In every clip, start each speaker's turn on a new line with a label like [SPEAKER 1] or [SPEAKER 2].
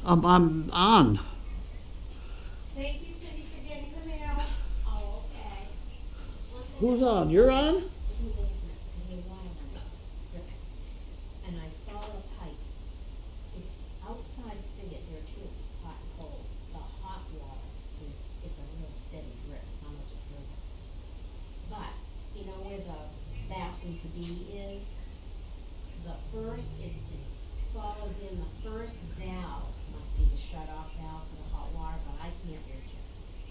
[SPEAKER 1] I'm on.
[SPEAKER 2] Thank you, Cindy, for getting the mail.
[SPEAKER 3] Oh, okay. Just one thing
[SPEAKER 1] Who's
[SPEAKER 3] I
[SPEAKER 1] on?
[SPEAKER 3] want to
[SPEAKER 1] You're
[SPEAKER 3] tell you.
[SPEAKER 1] on?
[SPEAKER 3] It's in the basement, and the wire went up, dripping. And I followed a pipe. It's outside spigot, there too, hot and cold. The hot water it's a real steady drip, it's not much of a drizzle. But, you know where the bathroom to be is? The first, it follows in, the first valve must be the shut-off valve for the hot water, but I can't reach it.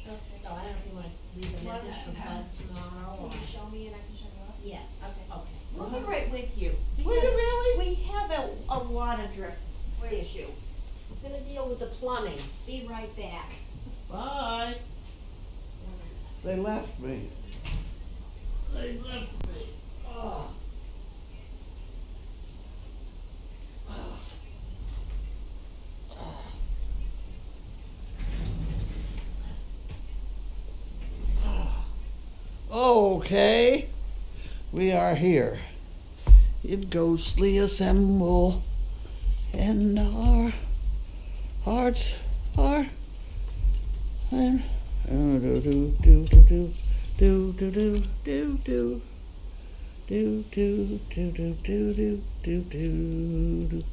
[SPEAKER 2] Okay.
[SPEAKER 3] So I don't know if you wanna leave a message for Bud tomorrow or.
[SPEAKER 2] Can you show me and I can shut it off?
[SPEAKER 3] Yes.
[SPEAKER 2] Okay.
[SPEAKER 3] Okay.
[SPEAKER 2] We'll be right with you.
[SPEAKER 1] Will you
[SPEAKER 2] because
[SPEAKER 1] really?
[SPEAKER 2] We have a water drip issue.
[SPEAKER 3] I'm gonna deal with the plumbing. Be right back.
[SPEAKER 1] Bye. They left me. They left me. Oh. Okay, we are here. In ghostly assemble, and our hearts are. And do do do do do do do do do do do do do do do do do.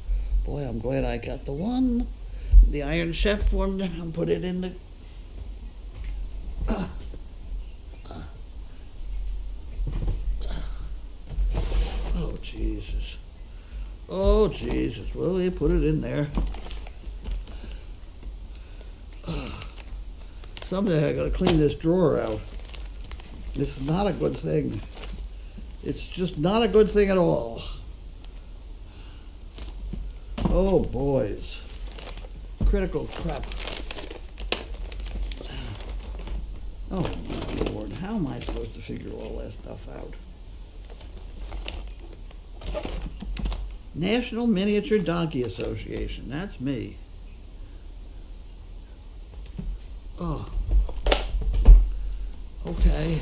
[SPEAKER 1] Boy, I'm glad I got the one, the Iron Chef one, and put it in the. Oh Jesus! Oh Jesus! Well, they put it in there. Someday I gotta clean this drawer out. This is not a good thing. It's just not a good thing at all. Oh boys. Critical crap. Oh my Lord, how am I supposed to figure all that stuff out? National Miniature Donkey Association, that's me. Oh. Okay.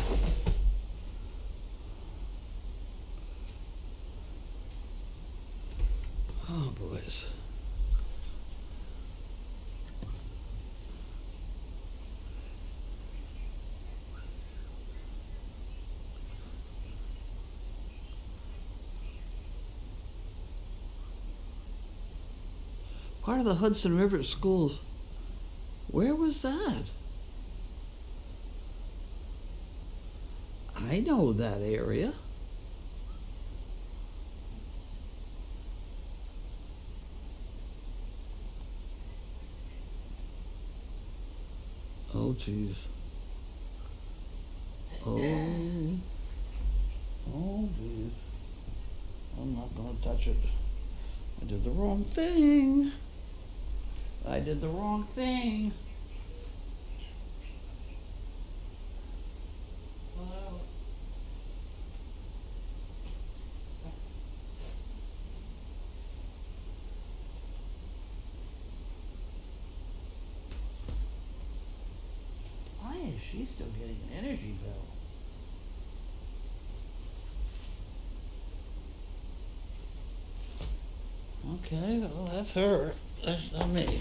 [SPEAKER 1] Oh, boys. Part of the Hudson River schools. Where was that? I know that area. Oh, jeez. Oh. Oh, jeez. I'm not gonna touch it. I did the wrong thing. I did the wrong thing.
[SPEAKER 3] Hello.
[SPEAKER 1] Why is she still getting an energy bill? Okay, well, that's her. That's not me.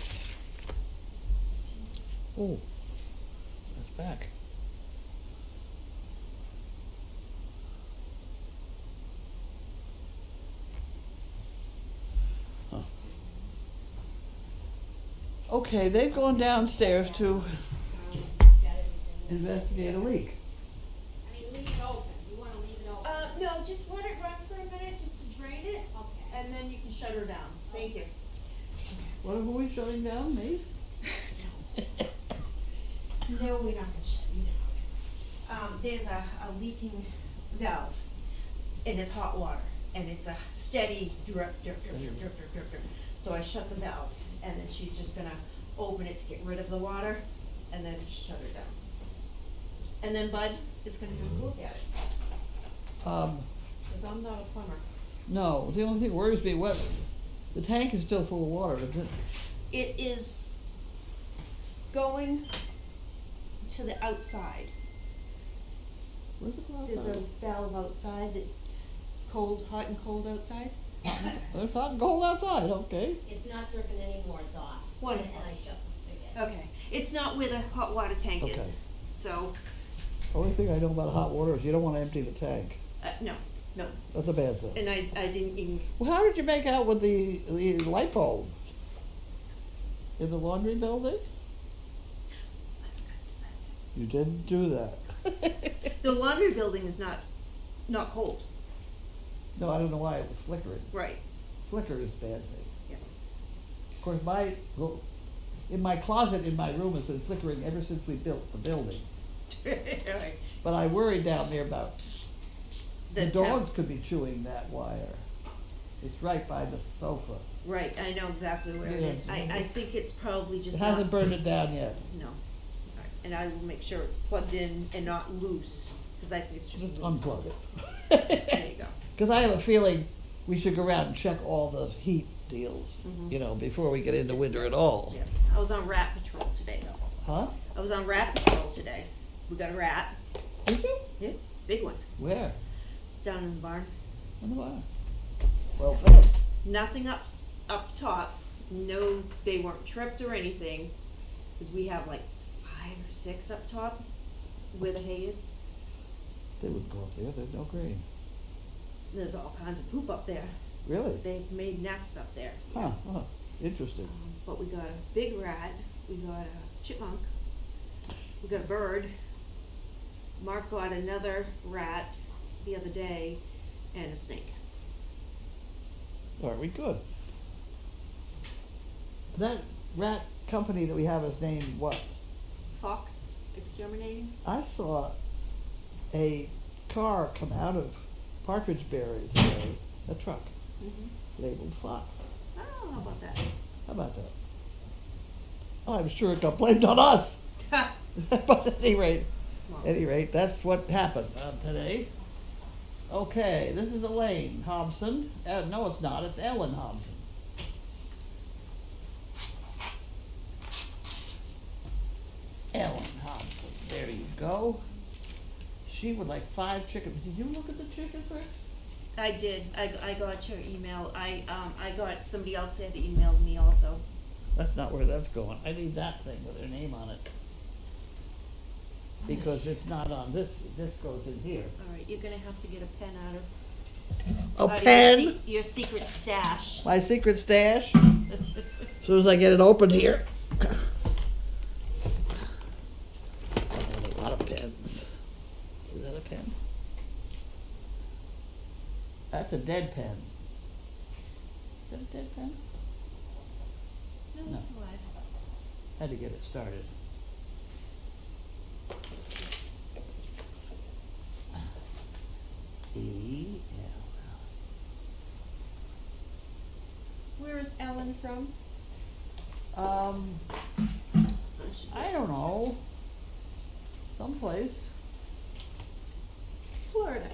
[SPEAKER 1] Oh, that's back. Huh. Okay, they've gone downstairs to
[SPEAKER 3] Got everything.
[SPEAKER 1] investigate a leak.
[SPEAKER 3] I mean, leave it open. You wanna leave it open?
[SPEAKER 2] No, just let it run for a minute, just to drain it,
[SPEAKER 3] Okay.
[SPEAKER 2] and then you can shut her down. Thank you.
[SPEAKER 1] What are we shutting down, me?
[SPEAKER 2] No, we're not gonna shut you down. There's a leaking valve, and it's hot water, and it's a steady drip, drip, drip, drip, drip, drip, drip, drip. So I shut the valve, and then she's just gonna open it to get rid of the water, and then shut her down. And then Bud is gonna have a look at it, because I'm not a plumber.
[SPEAKER 1] No, the only thing that worries me, what, the tank is still full of water, isn't it?
[SPEAKER 2] It is going to the outside.
[SPEAKER 1] Where's the cloud?
[SPEAKER 2] There's a valve outside that hot and cold outside.
[SPEAKER 1] It's hot and cold outside, okay.
[SPEAKER 3] It's not dripping anymore, it's off.
[SPEAKER 2] Wonderful.
[SPEAKER 3] And I shut the spigot.
[SPEAKER 2] Okay, it's not where the hot water tank
[SPEAKER 1] Okay.
[SPEAKER 2] is, so,
[SPEAKER 1] Only thing I know about hot water is you don't wanna empty the tank.
[SPEAKER 2] no,
[SPEAKER 1] That's a bad thing.
[SPEAKER 2] and I didn't even,
[SPEAKER 1] Well, how did you make out with the light bulbs? In the laundry building? You didn't do that.
[SPEAKER 2] the laundry building is not cold,
[SPEAKER 1] No, I don't know why it was flickering.
[SPEAKER 2] right,
[SPEAKER 1] Flicker is a bad thing.
[SPEAKER 2] yeah.
[SPEAKER 1] Of course, in my closet in my room has been flickering ever since we built the building.
[SPEAKER 2] Right.
[SPEAKER 1] But I worry down there about the
[SPEAKER 2] temp-
[SPEAKER 1] dogs could be chewing that wire. It's right by the sofa.
[SPEAKER 2] Right, I know exactly where it
[SPEAKER 1] Yeah,
[SPEAKER 2] is, I think it's probably
[SPEAKER 1] It
[SPEAKER 2] just
[SPEAKER 1] hasn't
[SPEAKER 2] not,
[SPEAKER 1] burned it down yet.
[SPEAKER 2] no. Right, and I will make sure it's plugged in and not loose, cause I think it's just
[SPEAKER 1] Just
[SPEAKER 2] loose.
[SPEAKER 1] unplug
[SPEAKER 2] There
[SPEAKER 1] it.
[SPEAKER 2] you go.
[SPEAKER 1] Cause I have a feeling we should go around and check all the heat deals,
[SPEAKER 2] Mhm.
[SPEAKER 1] you know, before we get into winter at all.
[SPEAKER 2] Yeah, I was on rat patrol today though.
[SPEAKER 1] Huh?
[SPEAKER 2] I was on rat patrol today. We got a rat.
[SPEAKER 1] Did you?
[SPEAKER 2] Yeah, big one,
[SPEAKER 1] Where?
[SPEAKER 2] down in the barn.
[SPEAKER 1] In the barn. Well fed.
[SPEAKER 2] Nothing up top. No, they weren't tripped or anything, cause we have like 5 or 6 up top where the hay is.
[SPEAKER 1] They wouldn't go up there, there's no grain.
[SPEAKER 2] There's all kinds of poop up there.
[SPEAKER 1] Really?
[SPEAKER 2] They've made nests up there.
[SPEAKER 1] Huh, interesting.
[SPEAKER 2] But we got a big rat, we got a chipmunk, we got a bird. Mark got another rat the other day, and a snake.
[SPEAKER 1] Aren't we good? That rat company that we have is named what?
[SPEAKER 2] Fox exterminating?
[SPEAKER 1] I saw a car come out of Partridge Berry today, a truck
[SPEAKER 2] Mm-hmm.
[SPEAKER 1] labeled Fox.
[SPEAKER 2] Oh, how about that?
[SPEAKER 1] How about that? Oh, I'm sure it got blamed on us. But at any rate, that's what happened today. Okay, this is Elaine Hobson. No, it's not. It's Ellen Hobson. Ellen Hobson. There you go. She would like 5 chickens. Did you look at the chickens, Rick?
[SPEAKER 2] I did. I got your email. I got somebody else had emailed me also.
[SPEAKER 1] That's not where that's going. I need that thing with their name on it. Because it's not on this. This goes in here.
[SPEAKER 2] All right, you're gonna have to get a pen out of.
[SPEAKER 1] A
[SPEAKER 2] out of
[SPEAKER 1] pen?
[SPEAKER 2] your secret stash.
[SPEAKER 1] My secret stash. As soon as I get it open here. I have a lot of pens. Is that a pen? That's a dead pen. Is that a dead pen?
[SPEAKER 2] No,
[SPEAKER 1] No.
[SPEAKER 2] it's alive.
[SPEAKER 1] Had to get it started. E-L-L.
[SPEAKER 2] Where is Ellen from?
[SPEAKER 1] I don't know. Someplace.
[SPEAKER 2] Florida.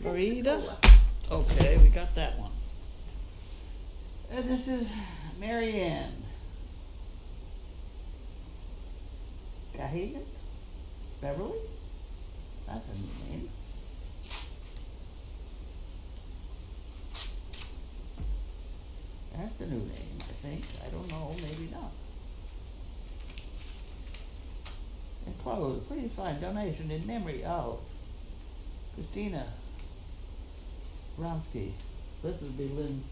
[SPEAKER 1] Florida?
[SPEAKER 2] Pensacola.
[SPEAKER 1] Okay, we got that one. And this is Mary Ann. Cahagan? Beverly? That's a new name. That's a new name, I think. I don't know, maybe not. Enclosed, please find donation in memory of Christina Romsky. This would be Lynn's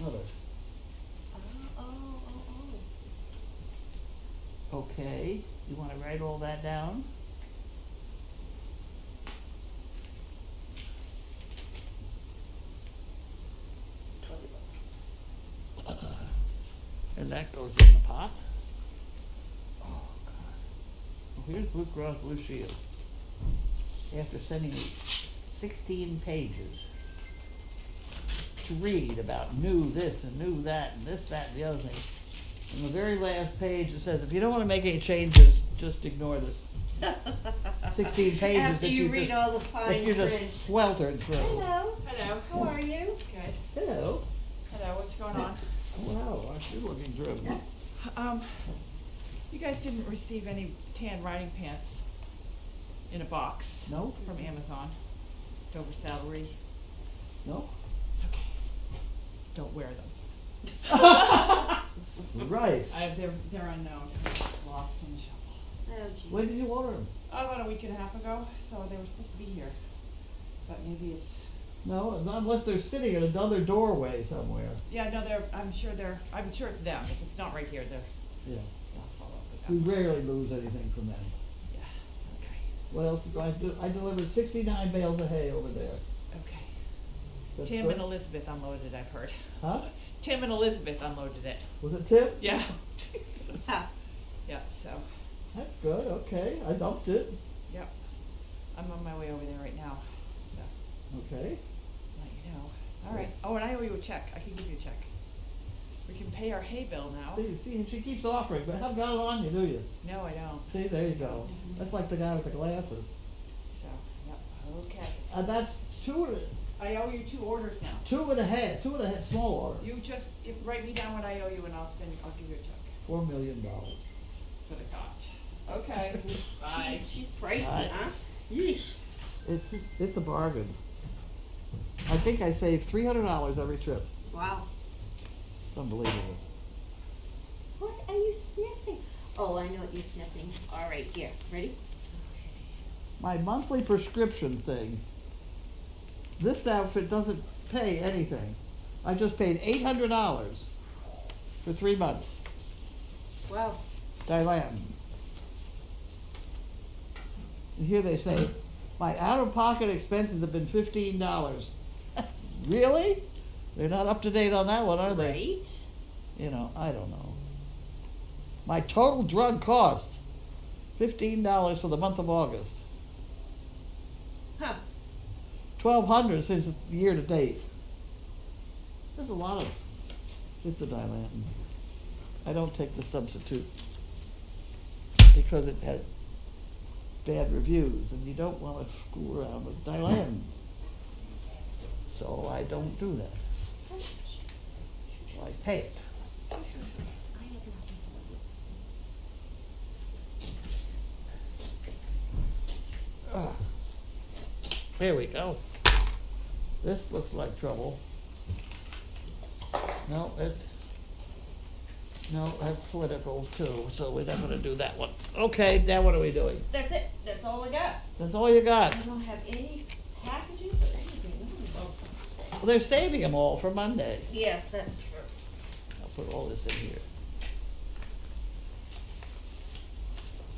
[SPEAKER 1] mother.
[SPEAKER 2] Oh.
[SPEAKER 1] Okay, you wanna write all that down? And that goes in the pot. Oh, God. Well, here's Blue Cross Blue Shield. After sending me 16 pages to read about new this and new that and this, that, and the other thing. On the very last page, it says, if you don't wanna make any changes, just ignore this 16 pages
[SPEAKER 2] After
[SPEAKER 1] that
[SPEAKER 2] you
[SPEAKER 1] you
[SPEAKER 2] read
[SPEAKER 1] just,
[SPEAKER 2] all the fine
[SPEAKER 1] that you
[SPEAKER 2] print.
[SPEAKER 1] just sweltered through.
[SPEAKER 2] Hello.
[SPEAKER 4] Hello.
[SPEAKER 2] How are you?
[SPEAKER 4] Good.
[SPEAKER 1] Hello.
[SPEAKER 4] Hello, what's going on?
[SPEAKER 1] Wow, aren't you looking driven?
[SPEAKER 4] You guys didn't receive any tan riding pants in a box
[SPEAKER 1] No?
[SPEAKER 4] from Amazon, Dover Salary.
[SPEAKER 1] No?
[SPEAKER 4] don't wear them.
[SPEAKER 1] Right.
[SPEAKER 4] They're unknown, lost in the shuffle.
[SPEAKER 2] Oh, geez.
[SPEAKER 1] When did you order them?
[SPEAKER 4] About a week and a half ago, so they were supposed to be here. But maybe it's,
[SPEAKER 1] No, not unless they're sitting in another doorway somewhere.
[SPEAKER 4] yeah, no, I'm sure it's them. If it's not right here,
[SPEAKER 1] Yeah.
[SPEAKER 4] I'll follow up with
[SPEAKER 1] We
[SPEAKER 4] them.
[SPEAKER 1] rarely lose anything from them.
[SPEAKER 4] Yeah, okay,
[SPEAKER 1] What else do I do? I delivered 69 bales of hay over there.
[SPEAKER 4] okay.
[SPEAKER 1] That's
[SPEAKER 4] Tim
[SPEAKER 1] good.
[SPEAKER 4] and Elizabeth unloaded, I've heard.
[SPEAKER 1] Huh?
[SPEAKER 4] Tim and Elizabeth unloaded it.
[SPEAKER 1] Was it Tim?
[SPEAKER 4] Yeah.
[SPEAKER 2] Ah,
[SPEAKER 4] Yeah, so,
[SPEAKER 1] That's good, okay. I dumped it.
[SPEAKER 4] yep. I'm on my way over there right now, so,
[SPEAKER 1] Okay.
[SPEAKER 4] let you know. All right. Oh, and I owe you a check. I can give you a check. We can pay our hay bill now.
[SPEAKER 1] See, she keeps offering, but haven't got it on you, do you?
[SPEAKER 4] No, I don't.
[SPEAKER 1] See, there you go. That's like the guy with the glasses.
[SPEAKER 4] So, yep, okay.
[SPEAKER 1] And that's two
[SPEAKER 4] I owe you 2 orders now.
[SPEAKER 1] and a half, small order.
[SPEAKER 4] You just write me down what I owe you and I'll give you a check.
[SPEAKER 1] $4 million.
[SPEAKER 4] That's what I got. Okay, bye.
[SPEAKER 2] she's pricey,
[SPEAKER 1] Bye.
[SPEAKER 2] huh? Yeesh.
[SPEAKER 1] It's a bargain. I think I save $300 every trip.
[SPEAKER 2] Wow.
[SPEAKER 1] It's unbelievable.
[SPEAKER 2] What are you sniffing? Oh, I know what you're sniffing. All right, here, ready?
[SPEAKER 1] My monthly prescription thing, this outfit doesn't pay anything. I just paid $800 for 3 months.
[SPEAKER 2] Wow.
[SPEAKER 1] Dilan. And here they say, my out-of-pocket expenses have been $15. Really? They're not up to date on that one, are they?
[SPEAKER 2] Right?
[SPEAKER 1] You know, I don't know. My total drug cost, $15 for the month of August.
[SPEAKER 2] Huh.
[SPEAKER 1] $1,200 since the year to date. There's a lot of, it's a Dilantin. I don't take the substitute because it had bad reviews and you don't want to screw around with Dilantin. So I don't do that. So I pay it. Ah. Here we go. This looks like trouble. No, that's political too, so we're not gonna do that one. Okay, now what are we doing?
[SPEAKER 2] That's it. That's all I got.
[SPEAKER 1] That's all you got.
[SPEAKER 2] I don't have any packages or anything.
[SPEAKER 1] Well, they're saving them all for Monday.
[SPEAKER 2] Yes, that's true.
[SPEAKER 1] I'll put all this in here.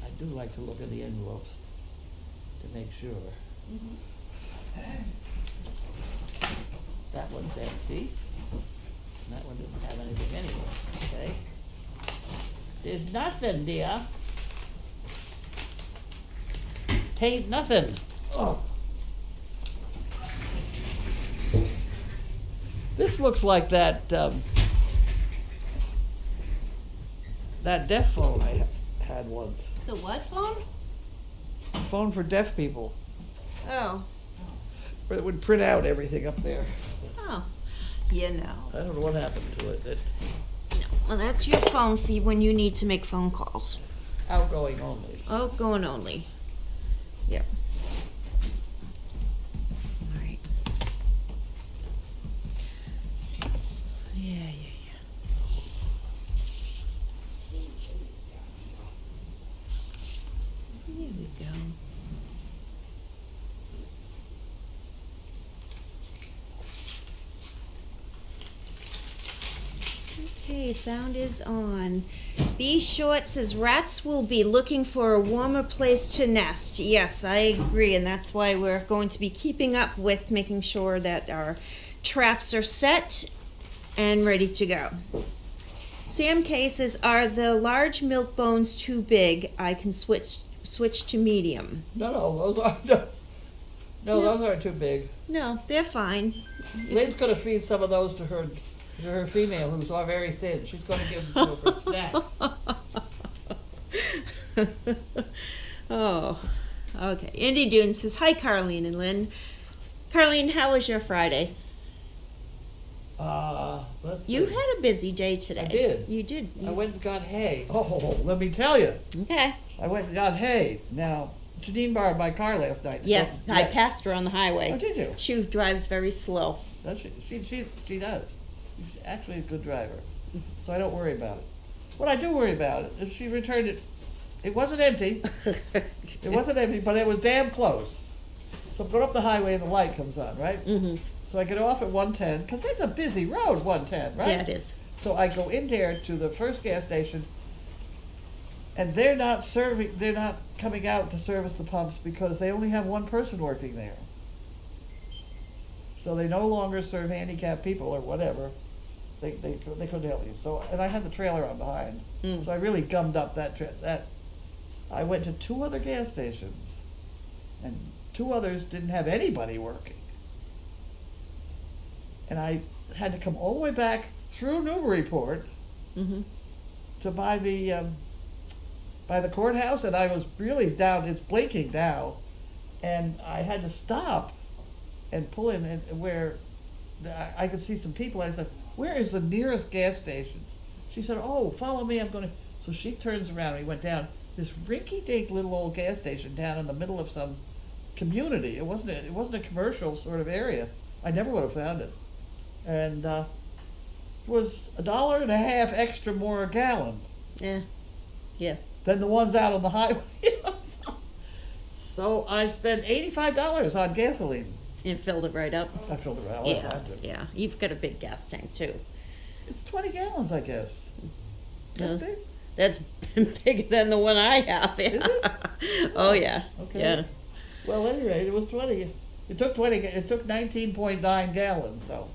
[SPEAKER 1] I do like to look at the envelopes to make sure. That one's empty. And that one doesn't have anything anyway, okay? There's nothing, dear. Tain't nothing. Oh. This looks like that deaf phone I had once.
[SPEAKER 2] The what phone?
[SPEAKER 1] Phone for deaf people.
[SPEAKER 2] Oh.
[SPEAKER 1] Where it would print out everything up there.
[SPEAKER 2] Oh. You know.
[SPEAKER 1] I don't know what happened to it.
[SPEAKER 2] Well, that's your phone fee when you need to make phone calls.
[SPEAKER 1] Outgoing only.
[SPEAKER 2] Outgoing only. Yep. All right. Yeah. Here we go. Okay, sound is on. B Short says rats will be looking for a warmer place to nest. Yes, I agree, and that's why we're going to be keeping up with making sure that our traps are set and ready to go. Sam K says, are the large milk bones too big? I can switch to medium.
[SPEAKER 1] No, those aren't. No, those aren't too big.
[SPEAKER 2] No, they're fine.
[SPEAKER 1] Lynn's gonna feed some of those to her female who's all very thin. She's gonna give them to her for snacks.
[SPEAKER 2] Oh, okay. Andy Dune says, hi, Carlene and Lynn. Carlene, how was your Friday?
[SPEAKER 1] Let's
[SPEAKER 2] You
[SPEAKER 1] see.
[SPEAKER 2] had a busy day today.
[SPEAKER 1] I did.
[SPEAKER 2] You did.
[SPEAKER 1] I went and got hay. Oh, let me tell you.
[SPEAKER 2] Okay.
[SPEAKER 1] I went and got hay. Now, Janine borrowed my car last night.
[SPEAKER 2] Yes,
[SPEAKER 1] Oh,
[SPEAKER 2] I
[SPEAKER 1] yeah.
[SPEAKER 2] passed her on the highway.
[SPEAKER 1] Oh, did you?
[SPEAKER 2] She drives very slow.
[SPEAKER 1] Does she? She does. She's actually a good driver, so I don't worry about it. What I do worry about it is she returned it. It wasn't empty. It wasn't empty, but it was damn close. So I'm going up the highway and the light comes on, right?
[SPEAKER 5] Mm-hmm.
[SPEAKER 1] So I get off at 110, because it's a busy road, 110, right?
[SPEAKER 5] Yeah, it is.
[SPEAKER 1] So I go in there to the first gas station, and they're not coming out to service the pumps because they only have one person working there. So they no longer serve handicapped people or whatever. They couldn't help you. So, and I had the trailer on behind.
[SPEAKER 5] Mm.
[SPEAKER 1] So I really gummed up that. I went to 2 other gas stations, and 2 others didn't have anybody working. And I had to come all the way back through Newburyport
[SPEAKER 5] Mm-hmm.
[SPEAKER 1] to by the courthouse, and I was really down. It's blinking now, and I had to stop and pull in and where I could see some people. I said, "Where is the nearest gas station?" She said, "Oh, follow me. I'm going to." So she turns around. And we went down this rinky-dink little old gas station down in the middle of some community. It wasn't a commercial sort of area. I never would have found it, and it was $1.50 extra more a gallon
[SPEAKER 5] Yeah. Yeah.
[SPEAKER 1] than the ones out on the highway. So I spent $85 on gasoline.
[SPEAKER 5] And filled it right up.
[SPEAKER 1] I filled it out.
[SPEAKER 5] Yeah. Yeah. You've got a big gas tank too.
[SPEAKER 1] It's 20 gallons, I guess.
[SPEAKER 5] Yeah.
[SPEAKER 1] That's it?
[SPEAKER 5] That's bigger than the one I have. Yeah. Oh yeah.
[SPEAKER 1] Okay.
[SPEAKER 5] Yeah.
[SPEAKER 1] Well, at any rate, it was 20. It took 20. It took 19.9 gallons. So.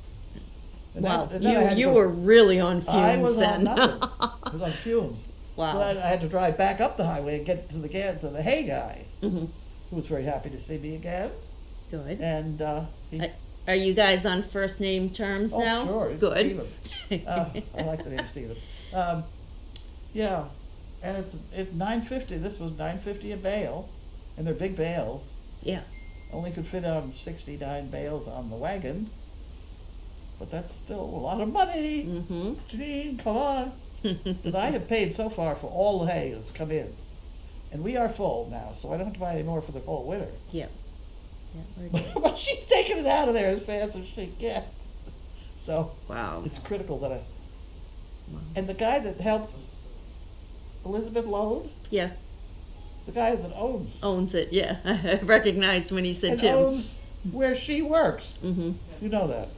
[SPEAKER 1] And
[SPEAKER 5] Wow.
[SPEAKER 1] then I had to
[SPEAKER 5] You
[SPEAKER 1] go-
[SPEAKER 5] were really on fumes
[SPEAKER 1] I was
[SPEAKER 5] then.
[SPEAKER 1] on nothing. I was on fumes.
[SPEAKER 5] Wow.
[SPEAKER 1] So I had to drive back up the highway and get to the hay guy,
[SPEAKER 5] Hmm.
[SPEAKER 1] who was very happy to see me again.
[SPEAKER 5] Good.
[SPEAKER 1] And he,
[SPEAKER 5] Are you guys on first name terms
[SPEAKER 1] oh,
[SPEAKER 5] now?
[SPEAKER 1] sure, it's
[SPEAKER 5] Good.
[SPEAKER 1] Stephen. I like the name Stephen. Yeah, and it's $9.50. This was $9.50 a bale, and they're big bales.
[SPEAKER 5] Yeah.
[SPEAKER 1] Only could fit on 69 bales on the wagon, but that's still a lot of money.
[SPEAKER 5] Mm-hmm.
[SPEAKER 1] Janine, come on. Because I have paid so far for all the hay that's come in, and we are full now, so I don't have to buy any more for the whole winter.
[SPEAKER 5] Yeah. Yeah. Very good.
[SPEAKER 1] But she's taking it out of there as fast as she can. So
[SPEAKER 5] Wow.
[SPEAKER 1] it's critical that I.
[SPEAKER 5] Wow.
[SPEAKER 1] And the guy that helped Elizabeth load,
[SPEAKER 5] Yeah.
[SPEAKER 1] the guy that owns
[SPEAKER 5] Owns it. Yeah. I recognized when he said
[SPEAKER 1] and
[SPEAKER 5] Tim.
[SPEAKER 1] owns where she works.
[SPEAKER 5] Mm-hmm.
[SPEAKER 1] You know that.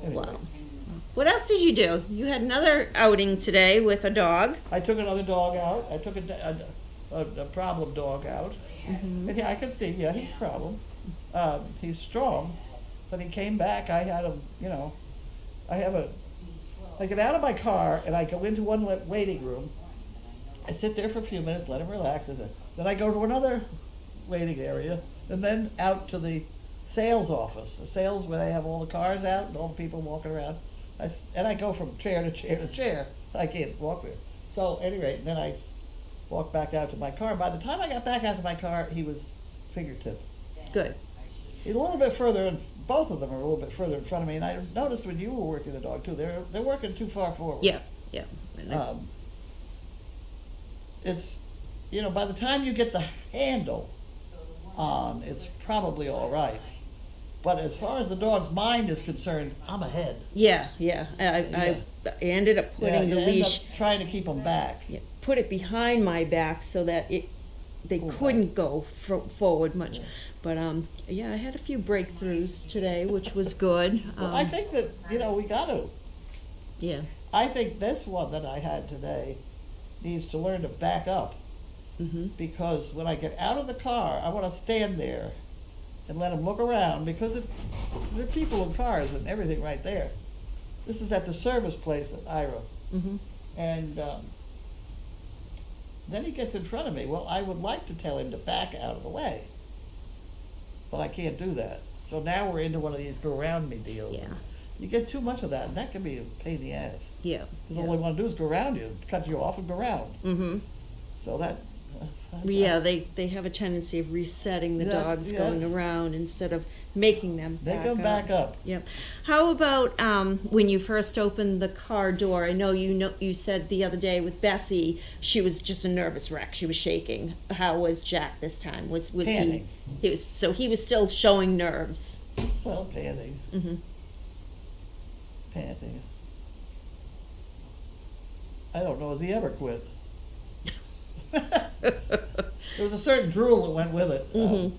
[SPEAKER 1] Anyway,
[SPEAKER 5] Wow. What else did you do? You had another outing today with a dog.
[SPEAKER 1] I took another dog out. I took a problem dog out.
[SPEAKER 5] Mm-hmm.
[SPEAKER 1] And yeah, I can see. Yeah, he's a problem. He's strong, but he came back. I had him. You know, I get out of my car and I go into one waiting room. I sit there for a few minutes, let him relax, and then I go to another waiting area, and then out to the sales office, the sales where they have all the cars out and all the people walking around. And I go from chair to chair to chair. I can't walk there. So, at any rate, then I walked back out to my car. By the time I got back out to my car, he was fingertip.
[SPEAKER 5] Good.
[SPEAKER 1] He's a little bit further, and both of them are a little bit further in front of me. And I noticed when you were working the dog too, they're working too far forward.
[SPEAKER 5] Yeah. Yeah.
[SPEAKER 1] It's, by the time you get the handle on, it's probably all right. But as far as the dog's mind is concerned, I'm ahead.
[SPEAKER 5] Yeah. Yeah. I ended up putting
[SPEAKER 1] you
[SPEAKER 5] the
[SPEAKER 1] end
[SPEAKER 5] leash.
[SPEAKER 1] up trying to keep them back.
[SPEAKER 5] Yeah, put it behind my back so that they
[SPEAKER 1] Pull
[SPEAKER 5] couldn't go forward much.
[SPEAKER 1] Yeah.
[SPEAKER 5] But yeah, I had a few breakthroughs today, which was good.
[SPEAKER 1] Well, I think that, we got to.
[SPEAKER 5] Yeah.
[SPEAKER 1] I think this one that I had today needs to learn to back up,
[SPEAKER 5] Mm-hmm.
[SPEAKER 1] because when I get out of the car, I want to stand there and let him look around, because there are people in cars and everything right there. This is at the service place at Ira.
[SPEAKER 5] Mm-hmm.
[SPEAKER 1] And then he gets in front of me. Well, I would like to tell him to back out of the way, but I can't do that. So now we're into one of these go around me deals.
[SPEAKER 5] Yeah.
[SPEAKER 1] You get too much of that, and that can be a pain in the ass.
[SPEAKER 5] Yeah.
[SPEAKER 1] Because all they want to do is go around you, cut you off and go around.
[SPEAKER 5] Mm-hmm.
[SPEAKER 1] So that.
[SPEAKER 5] Yeah, they have a tendency of resetting the
[SPEAKER 1] Yeah,
[SPEAKER 5] dogs
[SPEAKER 1] yeah.
[SPEAKER 5] going around instead of making them
[SPEAKER 1] Make
[SPEAKER 5] back
[SPEAKER 1] them
[SPEAKER 5] up.
[SPEAKER 1] back up.
[SPEAKER 5] Yep. How about when you first opened the car door? I know you said the other day with Bessie she was just a nervous wreck. She was shaking. How was Jack this time? Was
[SPEAKER 1] Panting.
[SPEAKER 5] he was still showing nerves.
[SPEAKER 1] Well, panting.
[SPEAKER 5] Mm-hmm.
[SPEAKER 1] panting. I don't know, has he ever quit? There was a certain drool that went with it.
[SPEAKER 5] Mhm.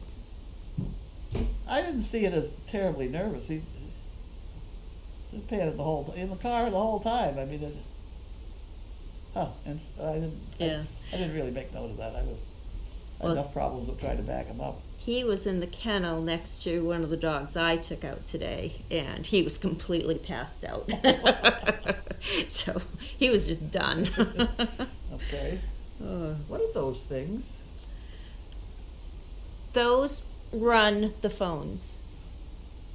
[SPEAKER 1] I didn't see it as terribly nervous. He was panting in the car the whole time. I mean, and
[SPEAKER 5] Yeah.
[SPEAKER 1] I didn't really make note of that. I had
[SPEAKER 5] Well-
[SPEAKER 1] enough problems with trying to back him up.
[SPEAKER 5] He was in the kennel next to one of the dogs I took out today, and he was completely passed out. So he was just done.
[SPEAKER 1] Okay. What are those things?
[SPEAKER 5] Those run the phones.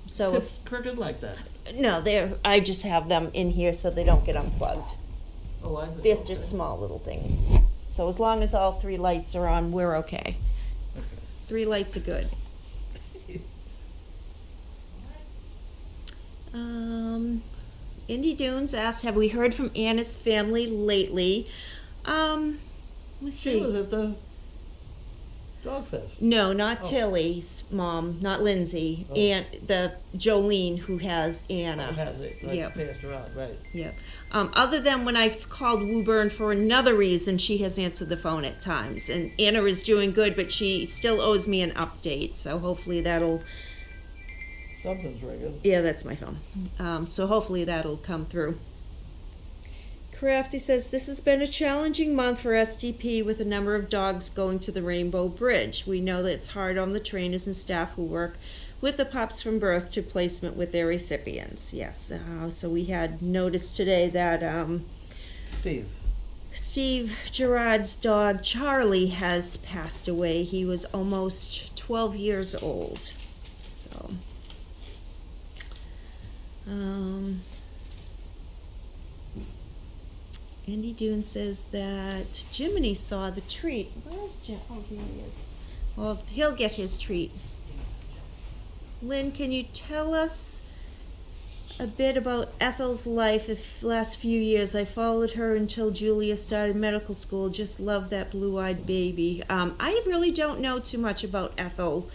[SPEAKER 5] So if,
[SPEAKER 1] Crooked like that.
[SPEAKER 5] no, I just have them in here so they don't get unplugged.
[SPEAKER 1] Oh, I see.
[SPEAKER 5] They're
[SPEAKER 1] Okay.
[SPEAKER 5] just small little things. So as long as all 3 lights are on, we're okay.
[SPEAKER 1] Okay.
[SPEAKER 5] 3 lights are good. Indy Dunes asks, have we heard from Anna's family lately? Let's
[SPEAKER 1] She was
[SPEAKER 5] see.
[SPEAKER 1] at the Dog Fest.
[SPEAKER 5] No, not
[SPEAKER 1] Oh.
[SPEAKER 5] Tilly's mom, not Lindsay,
[SPEAKER 1] Oh.
[SPEAKER 5] and the Jolene who has
[SPEAKER 1] Who
[SPEAKER 5] Anna.
[SPEAKER 1] has it, like,
[SPEAKER 5] Yep.
[SPEAKER 1] passed around, right.
[SPEAKER 5] Yep. Other than when I've called Woburn for another reason, she has answered the phone at times. And Anna is doing good, but she still owes me an update. So hopefully that'll,
[SPEAKER 1] Something's ringing.
[SPEAKER 5] yeah, that's my phone. So hopefully that'll come through. Crafty says, this has been a challenging month for SDP with a number of dogs going to the Rainbow Bridge. We know that it's hard on the trainers and staff who work with the pups from birth to placement with their recipients. Yes, so we had noticed today that Steve Gerard's dog Charlie has passed away. He was almost 12 years old. So, Andy Dune says that Jiminy saw the treat. Where's Jim? Oh, here he is. Well, he'll get his treat. Lynn, can you tell us a bit about Ethel's life the last few years? I followed her until Julia started medical school. Just love that blue-eyed baby. I really don't know too much about Ethel,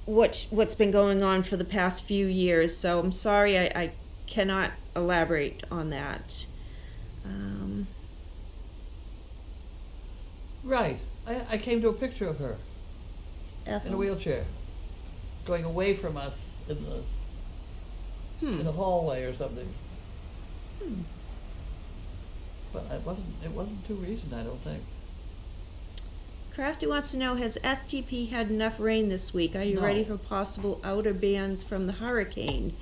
[SPEAKER 5] what's been going on for the past few years, so I'm sorry I cannot elaborate on that.
[SPEAKER 1] Right. I came to a picture of her in a
[SPEAKER 5] Ethel?
[SPEAKER 1] wheelchair, going away from us in the hallway or something. But it wasn't too recent, I don't think.
[SPEAKER 5] Crafty wants to know, has STP had enough rain this week? Are you
[SPEAKER 1] No.
[SPEAKER 5] ready for possible outer bands from the hurricane?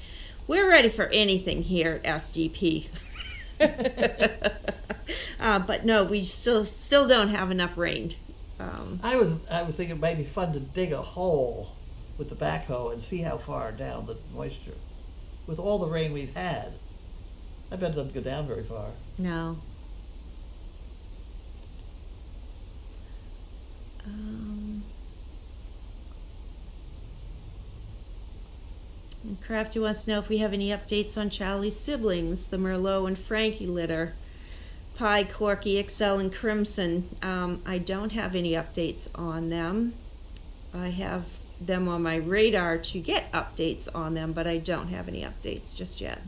[SPEAKER 5] We're ready for anything here at SDP. But no, we still don't have enough rain.
[SPEAKER 1] I was thinking it might be fun to dig a hole with the backhoe and see how far down the moisture. With all the rain we've had, I bet it doesn't go down very far.
[SPEAKER 5] No. And Crafty wants to know if we have any updates on Charlie's siblings, the Merlot and Frankie litter, Pie, Corky, Excel, and Crimson. I don't have any updates on them. I have them on my radar to get updates on them, but I don't have any updates just yet.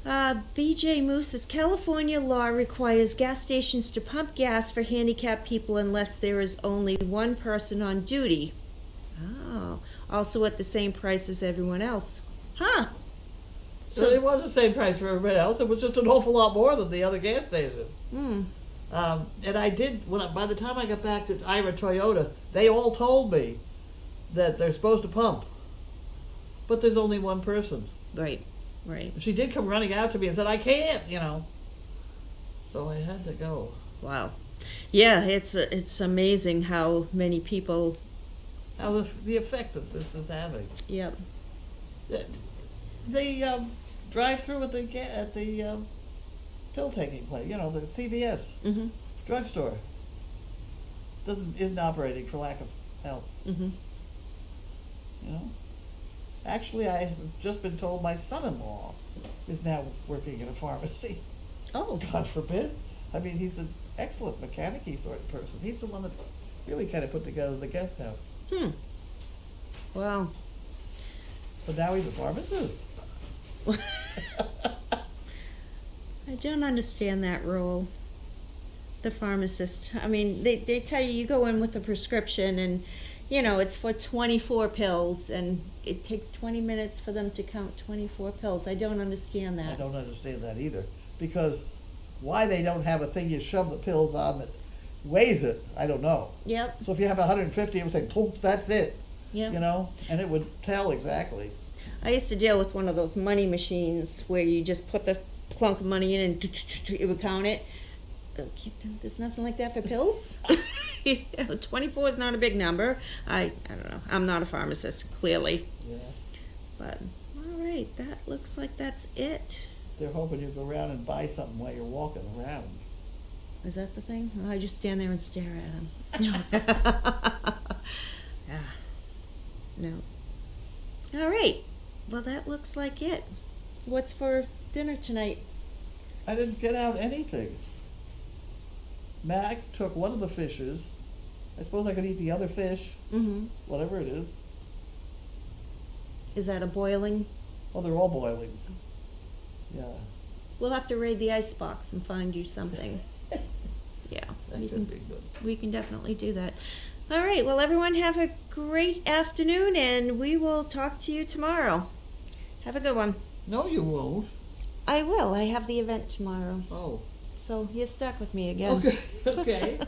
[SPEAKER 5] BJ Moose says, California law requires gas stations to pump gas for handicapped people unless there is only one person on duty. Oh, also at the same price as everyone else. Huh.
[SPEAKER 1] So it was the same price for everybody else. It was just an awful lot more than the other gas stations. And I did, by the time I got back to Ira Toyota, they all told me that they're supposed to pump. But there's only one person.
[SPEAKER 5] Right, right.
[SPEAKER 1] She did come running out to me and said, I can't, So I had to go.
[SPEAKER 5] Wow. Yeah, it's amazing how many people.
[SPEAKER 1] How the effect that this is having.
[SPEAKER 5] Yep.
[SPEAKER 1] The drive-through at the pill-taking place, the CVS
[SPEAKER 5] Mhm.
[SPEAKER 1] drugstore, isn't operating for lack of help.
[SPEAKER 5] Mhm.
[SPEAKER 1] Actually, I have just been told my son-in-law is now working in a pharmacy.
[SPEAKER 5] Oh.
[SPEAKER 1] God forbid. I mean, he's an excellent mechanic-y sort of person. He's the one that really kind of put together the guest house.
[SPEAKER 5] Wow.
[SPEAKER 1] But now he's a pharmacist.
[SPEAKER 5] I don't understand that rule. The pharmacist, I mean, they tell you go in with a prescription and, you know, it's for 24 pills and it takes 20 minutes for them to count 24 pills. I don't understand that.
[SPEAKER 1] I don't understand that either, because why they don't have a thing you shove the pills on that weighs it, I don't know.
[SPEAKER 5] Yep,
[SPEAKER 1] So if you have 150, it would say, "Poof, that's it,"
[SPEAKER 5] yep.
[SPEAKER 1] you know, and it would tell exactly.
[SPEAKER 5] I used to deal with one of those money machines where you just put the plunk of money in and it would count it. There's nothing like that for pills. 24 is not a big number. I don't know. I'm not a pharmacist, clearly.
[SPEAKER 1] Yeah.
[SPEAKER 5] But, all right, that looks like that's it.
[SPEAKER 1] They're hoping you go around and buy something while you're walking around.
[SPEAKER 5] Is that the thing? Well, I just stand there and stare at him. No. No. All right. Well, that looks like it. What's for dinner tonight?
[SPEAKER 1] I didn't get out anything. Mac took one of the fishes. I suppose I could eat the other fish,
[SPEAKER 5] Mm-hmm.
[SPEAKER 1] whatever it is.
[SPEAKER 5] Is that a boiling?
[SPEAKER 1] Oh, they're all boiling. Yeah,
[SPEAKER 5] We'll have to raid the ice box and find you something. Yeah,
[SPEAKER 1] that
[SPEAKER 5] we
[SPEAKER 1] could
[SPEAKER 5] can,
[SPEAKER 1] be good.
[SPEAKER 5] we can definitely do that. All right, well, everyone have a great afternoon, and we will talk to you tomorrow. Have a good one.
[SPEAKER 1] No, you won't.
[SPEAKER 5] I will. I have the event tomorrow,
[SPEAKER 1] Oh.
[SPEAKER 5] so you're stuck with me again.
[SPEAKER 1] Okay. Okay.